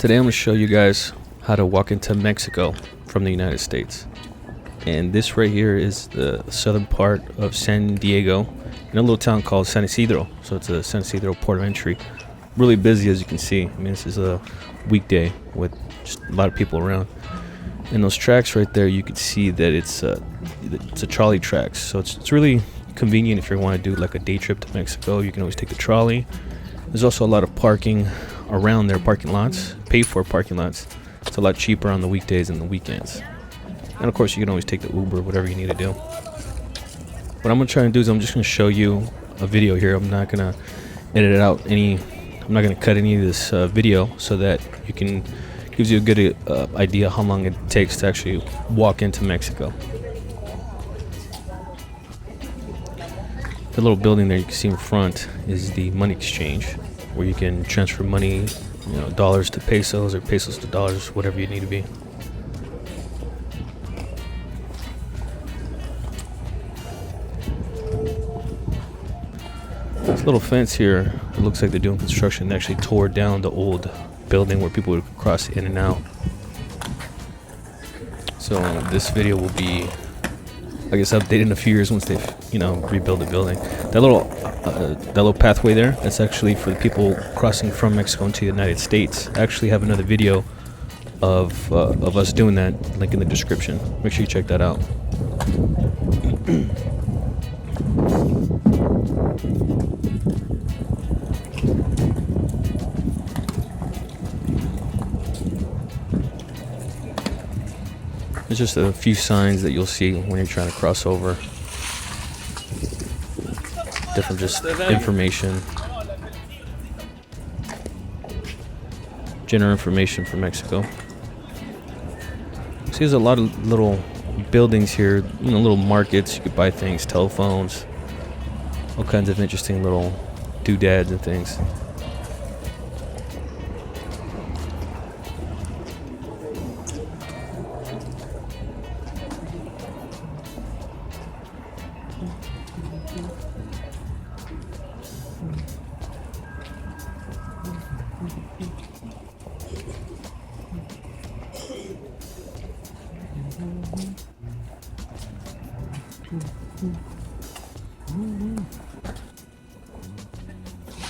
Today I'm going to show you guys how to walk into Mexico from the United States. And this right here is the southern part of San Diego in a little town called San Isidro. So it's a San Isidro port of entry. Really busy, as you can see. I mean, this is a weekday with just a lot of people around. And those tracks right there, you can see that it's a trolley tracks. So it's really convenient if you want to do like a day trip to Mexico. You can always take the trolley. There's also a lot of parking around their parking lots, paid for parking lots. It's a lot cheaper on the weekdays and the weekends. And of course, you can always take the Uber, whatever you need to do. What I'm gonna try and do is I'm just gonna show you a video here. I'm not gonna edit out I'm not gonna cut any of this video so that gives you a good idea how long it takes to actually walk into Mexico. The little building there you can see in front is the money exchange, where you can transfer money, dollars to pesos or pesos to dollars, whatever you need to be. This little fence here, it looks like they're doing construction. They actually tore down the old building where people would cross in and out. So this video will be, I guess, updated in a few years once they rebuild the building. That little pathway there, that's actually for the people crossing from Mexico into the United States. I actually have another video of us doing that, link in the description. Make sure you check that out. There's just a few signs that you'll see when you're trying to cross over. Different just information. General information for Mexico. See, there's a lot of little buildings here, little markets. You could buy things, telephones, all kinds of interesting little doodads and things.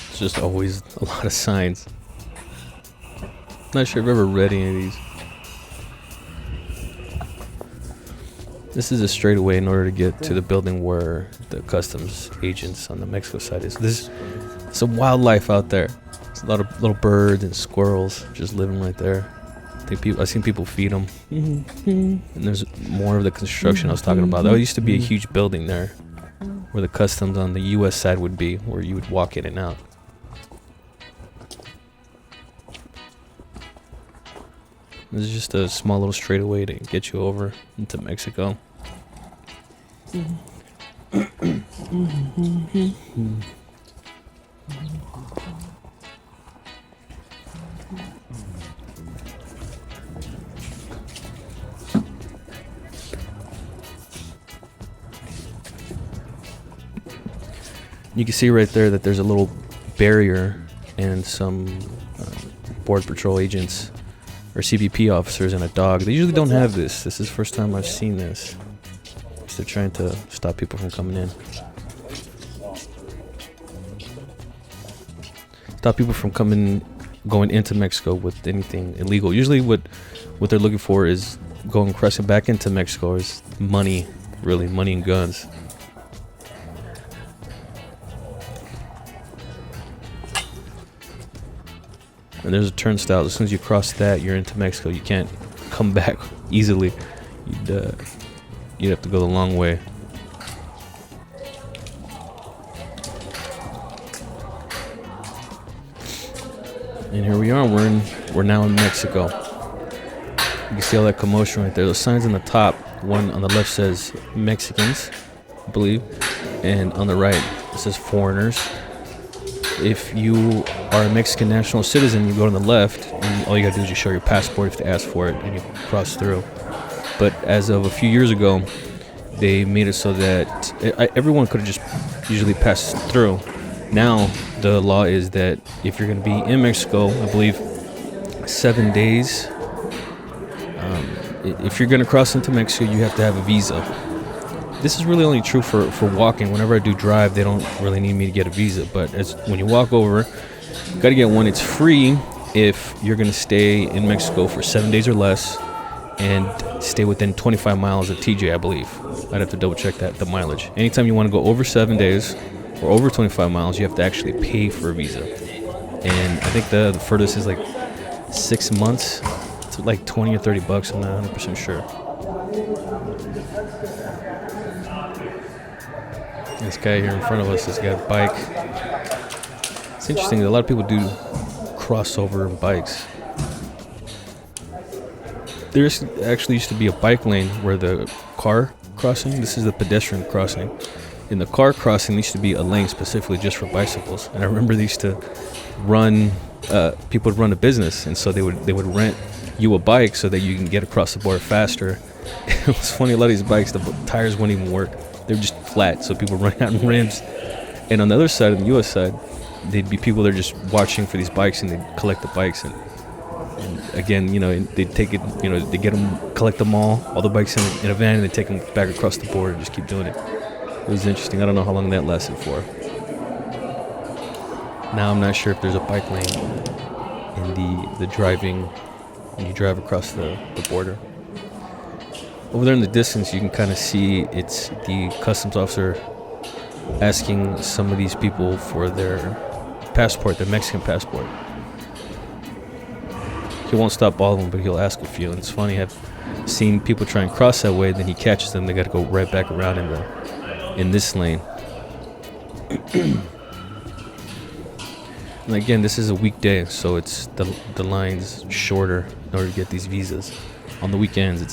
It's just always a lot of signs. Not sure if I've ever read any of these. This is a straightaway in order to get to the building where the customs agents on the Mexico side is. There's some wildlife out there. There's a lot of little birds and squirrels just living right there. I've seen people feed them. And there's more of the construction I was talking about. There used to be a huge building there where the customs on the U.S. side would be, where you would walk in and out. This is just a small little straightaway to get you over into Mexico. You can see right there that there's a little barrier and some Border Patrol agents or CBP officers and a dog. They usually don't have this. This is the first time I've seen this. So they're trying to stop people from coming in. Stop people from going into Mexico with anything illegal. Usually what they're looking for is crossing back into Mexico is money, really, money and guns. And there's a turnstile. As soon as you cross that, you're into Mexico. You can't come back easily. You'd have to go the long way. And here we are. We're now in Mexico. You can see all that commotion right there. Those signs on the top. One on the left says Mexicans, I believe, and on the right it says foreigners. If you are a Mexican national citizen, you go to the left, and all you gotta do is just show your passport if they ask for it, and you cross through. But as of a few years ago, they made it so that everyone could have just usually passed through. Now the law is that if you're going to be in Mexico, I believe 7 days. If you're going to cross into Mexico, you have to have a visa. This is really only true for walking. Whenever I do drive, they don't really need me to get a visa. But when you walk over, you got to get one. It's free if you're going to stay in Mexico for 7 days or less and stay within 25 miles of TJ, I believe. I'd have to double check the mileage. Anytime you want to go over 7 days or over 25 miles, you have to actually pay for a visa. And I think the furthest is like 6 months. It's like 20 or 30 bucks. I'm not 100% sure. This guy here in front of us has got a bike. It's interesting. A lot of people do crossover bikes. There actually used to be a bike lane where the car crossing, this is the pedestrian crossing. In the car crossing, there used to be a lane specifically just for bicycles. And I remember they used to run, people would run a business, and so they would rent you a bike so that you can get across the border faster. It was funny, a lot of these bikes, the tires wouldn't even work. They were just flat, so people run out in rims. And on the other side, on the U.S. side, they'd be people that are just watching for these bikes, and they'd collect the bikes. And again, they'd take it, they get them, collect them all the bikes in a van, and they take them back across the border and just keep doing it. It was interesting. I don't know how long that lasted for. Now I'm not sure if there's a bike lane in the driving when you drive across the border. Over there in the distance, you can kind of see it's the customs officer asking some of these people for their passport, their Mexican passport. He won't stop all of them, but he'll ask a few. And it's funny, I've seen people try and cross that way, then he catches them, they got to go right back around in this lane. And again, this is a weekday, so it's the line's shorter in order to get these visas. On the weekends, it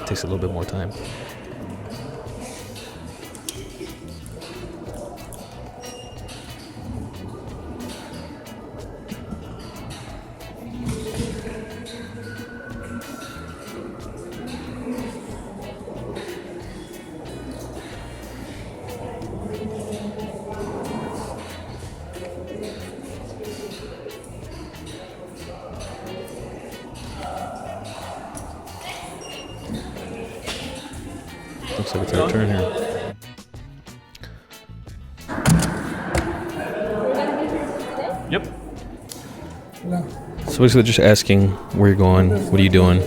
takes a little bit more time. Looks like it's our turn here. Yep. So basically just asking where you're going, what are you doing,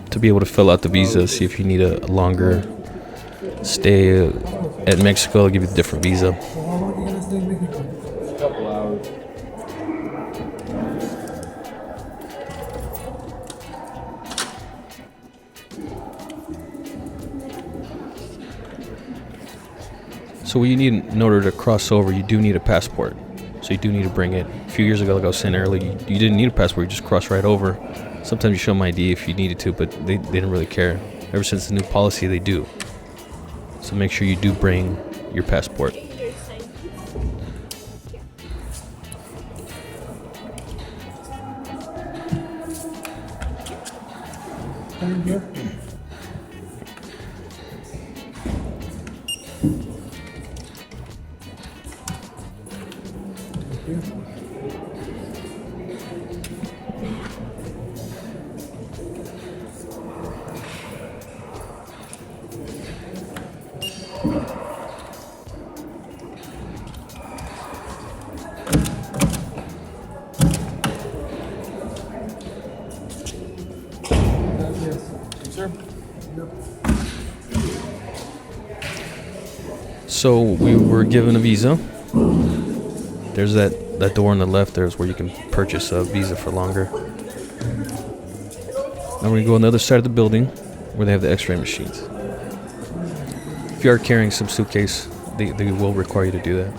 to be able to fill out the visa, see if you need a longer stay at Mexico, they'll give you a different visa. A couple hours. So what you need in order to cross over, you do need a passport. So you do need to bring it. A few years ago, like I was saying earlier, you didn't need a passport, you just cross right over. Sometimes you show them ID if you needed to, but they didn't really care. Ever since the new policy, they do. So make sure you do bring your passport. So we were given a visa. There's that door on the left. There's where you can purchase a visa for longer. Now we're going to go on the other side of the building where they have the x-ray machines. If you are carrying some suitcase, they will require you to do that.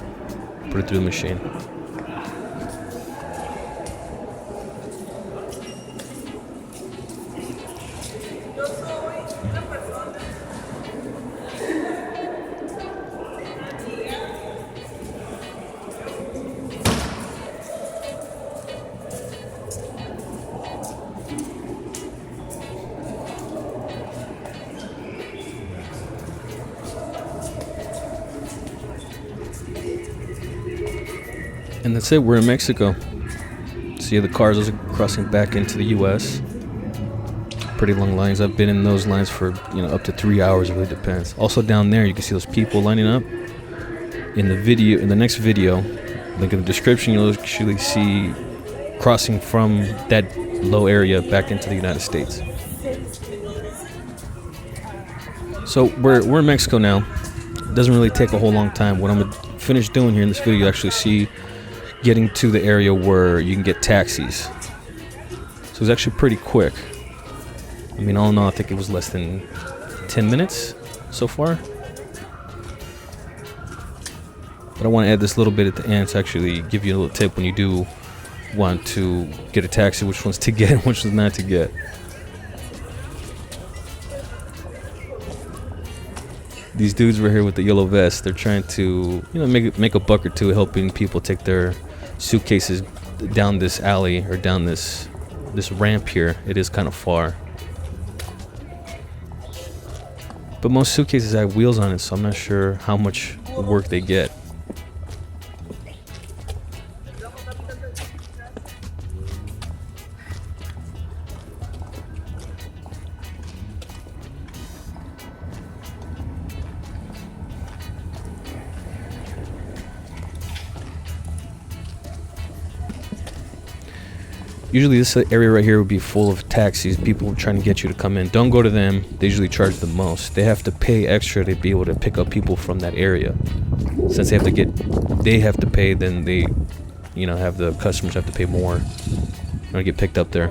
Put it through the machine. And that's it, we're in Mexico. So So yeah, the cars are crossing back into the U.S. Pretty long lines. I've been in those lines for up to 3 hours. It really depends. Also down there, you can see those people lining up. In the next video, link in the description, you'll actually see crossing from that low area back into the United States. So we're in Mexico now. It doesn't really take a whole long time. What I'm gonna finish doing here in this video, you actually see getting to the area where you can get taxis. So it's actually pretty quick. I mean, all in all, I think it was less than 10 minutes so far. But I want to add this little bit at the end to actually give you a little tip when you do want to get a taxi, which ones to get and which ones not to get. These dudes right here with the yellow vest, they're trying to make a buck or two helping people take their suitcases down this alley or down this ramp here. It is kind of far. But most suitcases have wheels on it, so I'm not sure how much work they get. Usually this area right here would be full of taxis, people trying to get you to come in. Don't go to them. They usually charge the most. They have to pay extra to be able to pick up people from that area. Since they have to pay, then they, have the customers have to pay more to get picked up there.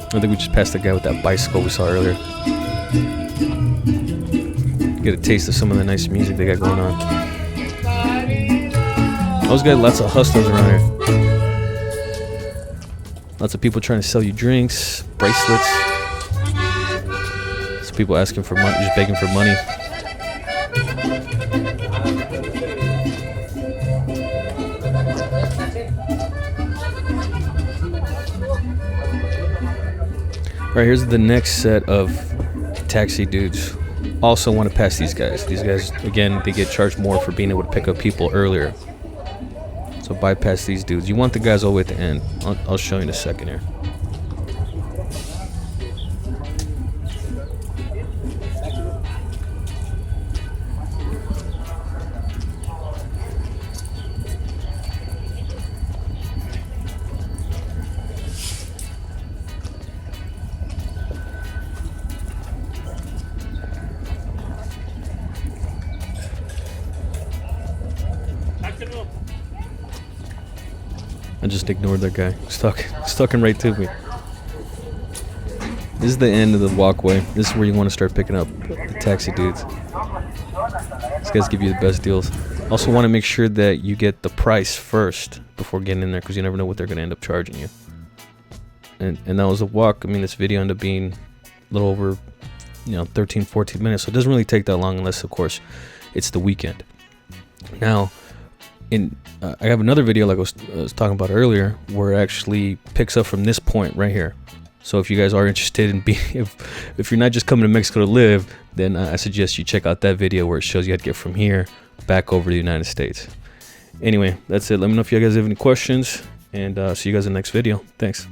I think we just passed the guy with that bicycle we saw earlier. Get a taste of some of the nice music they got going on. Those got lots of hustlers around here. Lots of people trying to sell you drinks, bracelets. Some people asking for money, just begging for money. All right, here's the next set of taxi dudes. Also want to pass these guys. These guys, again, they get charged more for being able to pick up people earlier. So bypass these dudes. You want the guys all the way at the end. I'll show you in a second here. I just ignored that guy. Stuck right to me. This is the end of the walkway. This is where you want to start picking up the taxi dudes. These guys give you the best deals. Also want to make sure that you get the price first before getting in there, because you never know what they're going to end up charging you. And that was a walk. I mean, this video ended up being a little over 13, 14 minutes. So it doesn't really take that long unless, of course, it's the weekend. Now, I have another video like I was talking about earlier where it actually picks up from this point right here. So if you guys are interested in if you're not just coming to Mexico to live, then I suggest you check out that video where it shows you how to get from here back over to the United States. Anyway, that's it. Let me know if you guys have any questions, and see you guys in the next video. Thanks.